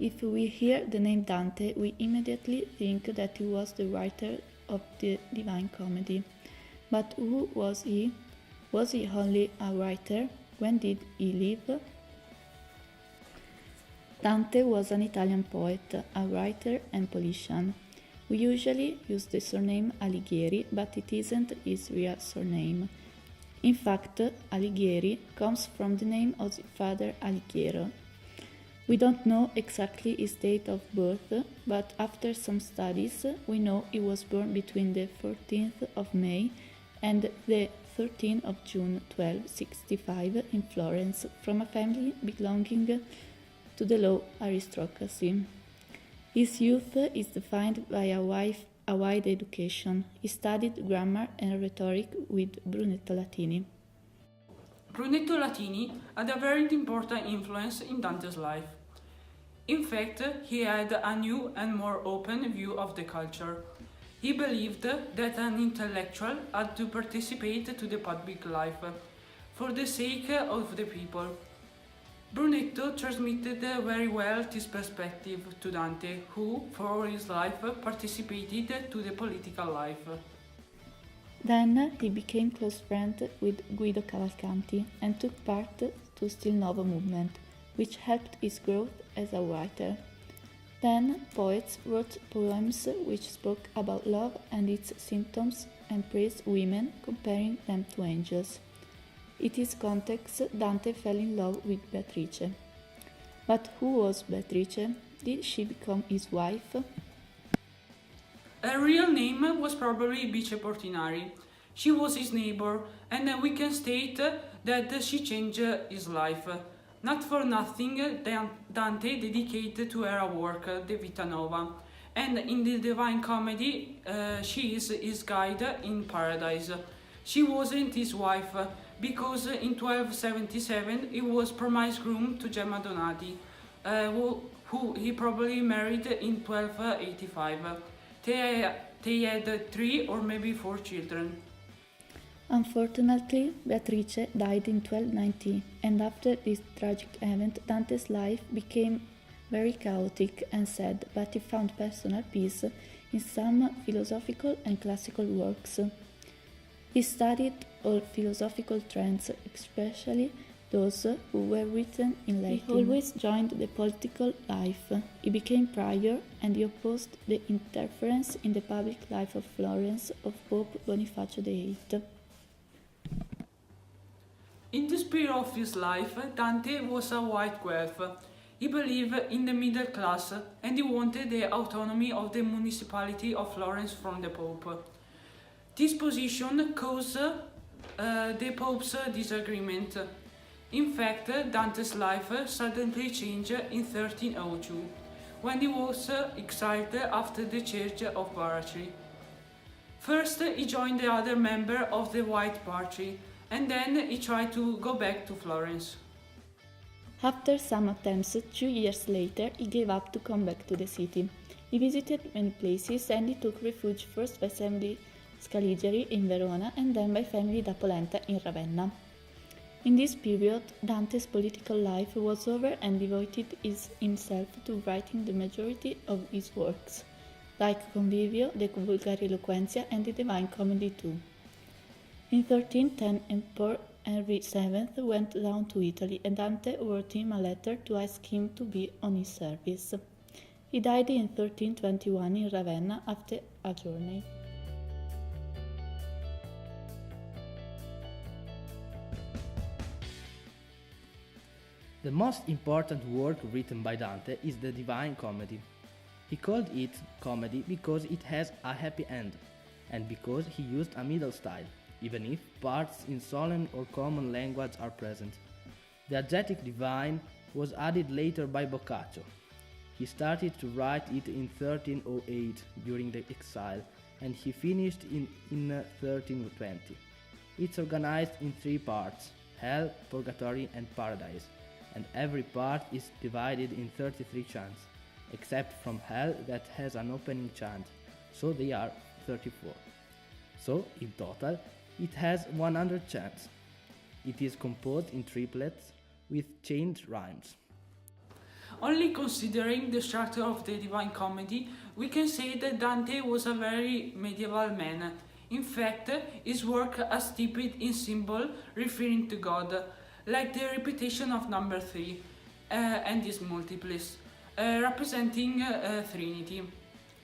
If we hear the name Dante, we immediately think that he was the writer of the Divine Comedy. But who was he? Was he only a writer? When did he live? Dante was an Italian poet, a writer and politician. We usually use the surname Alighieri, but it isn't his real surname. In fact, Alighieri comes from the name of his father Alighiero. We don't know exactly his date of birth, but after some studies, we know he was born between the 14th of May and the 13th of June 1265 in Florence, from a family belonging to the low aristocracy. His youth is defined by a wide education. He studied grammar and rhetoric with Brunetto Latini. Brunetto Latini had a very important influence in Dante's life. In fact, he had a new and more open view of the culture. He believed that an intellectual had to participate to the public life for the sake of the people. Brunetto transmitted very well this perspective to Dante, who, for his life, participated to the political life. Then he became close friend with Guido Cavalcanti and took part to Stil Novo movement, which helped his growth as a writer. Then poets wrote poems which spoke about love and its symptoms and praised women, comparing them to angels. In this context, Dante fell in love with Beatrice. But who was Beatrice? Did she become his wife? Her real name was probably Bice Portinari. She was his neighbor, and we can state that she changed his life. Not for nothing, Dante dedicated to her a work, De Vita Nova, and in the Divine Comedy, she is his guide in paradise. She wasn't his wife, because in 1277 he was promised groom to Gemma Donati, who he probably married in 1285. They had 3 or maybe 4 children. Unfortunately, Beatrice died in 1290, and after this tragic event, Dante's life became very chaotic and sad, but he found personal peace in some philosophical and classical works. He studied all philosophical trends, especially those who were written in Latin. He always joined the political life. He became prior and he opposed the interference in the public life of Florence of Pope Bonifacio VIII. In the spirit of his life, Dante was a white guelph. He believed in the middle class and he wanted the autonomy of the municipality of Florence from the Pope. This position caused the Pope's disagreement. In fact, Dante's life suddenly changed in 1302, when he was exiled after the Church of Baracri. First, he joined the other member of the White Party, and then he tried to go back to Florence. After some attempts, 2 years later, he gave up to come back to the city. He visited many places and he took refuge first by family Scaligeri in Verona and then by family da Polenta in Ravenna. In this period, Dante's political life was over and devoted himself to writing the majority of his works, like Convivio, De Vulgariloquentia and the Divine Comedy too. In 1310, Emperor Henry VII went down to Italy and Dante wrote him a letter to ask him to be on his service. He died in 1321 in Ravenna after a journey. The most important work written by Dante is the Divine Comedy. He called it comedy because it has a happy end, and because he used a middle style, even if parts in solemn or common language are present. The adjective divine was added later by Boccaccio. He started to write it in 1308 during the exile, and he finished in 1320. It's organized in 3 parts: Hell, Purgatory and Paradise, and every part is divided in 33 chants, except from Hell that has an opening chant, so they are 34. So, in total, it has 100 chants. It is composed in triplets with chained rhymes. Only considering the structure of the Divine Comedy, we can say that Dante was a very medieval man. In fact, his work is steeped in symbol referring to God, like the repetition of number 3 and its multiples, representing Trinity,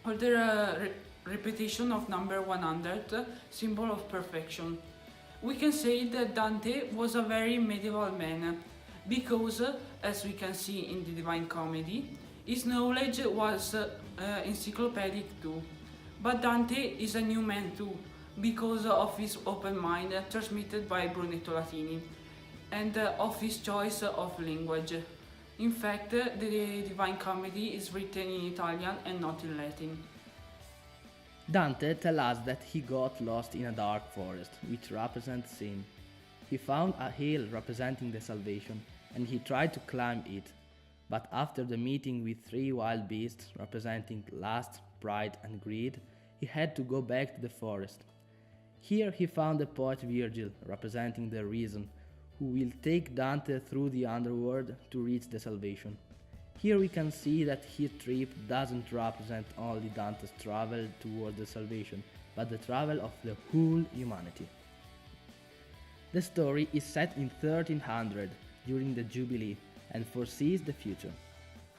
or the repetition of number 100, symbol of perfection. We can say that Dante was a very medieval man because, as we can see in the Divine Comedy, his knowledge was encyclopedic too. But Dante is a new man too, because of his open mind transmitted by Brunetto Latini and of his choice of language. In fact, the Divine Comedy is written in Italian and not in Latin. Dante tells us that he got lost in a dark forest, which represents sin. He found a hill representing the salvation, and he tried to climb it. But after the meeting with 3 wild beasts representing lust, pride, and greed, he had to go back to the forest. Here he found the poet Virgil, representing the reason, who will take Dante through the underworld to reach the salvation. Here we can see that his trip doesn't represent only Dante's travel toward the salvation, but the travel of the whole humanity. The story is set in 1300, during the Jubilee, and foresees the future.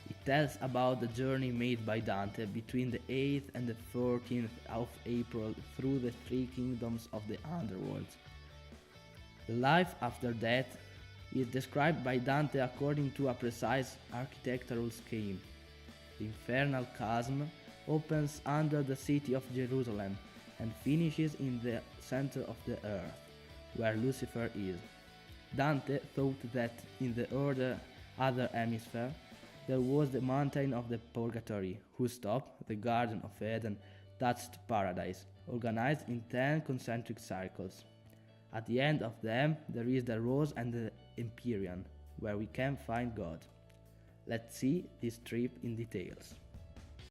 It tells about the journey made by Dante between the 8th and the 14th of April through the 3 kingdoms of the underworld. The life after death is described by Dante according to a precise architectural scheme. The infernal chasm opens under the city of Jerusalem and finishes in the center of the earth, where Lucifer is. Dante thought that in the other hemisphere there was the mountain of the purgatory, whose top, the Garden of Eden, touched paradise, organized in 10 concentric circles. At the end of them there is the Rose and the Empyrean, where we can find God. Let's see this trip in details.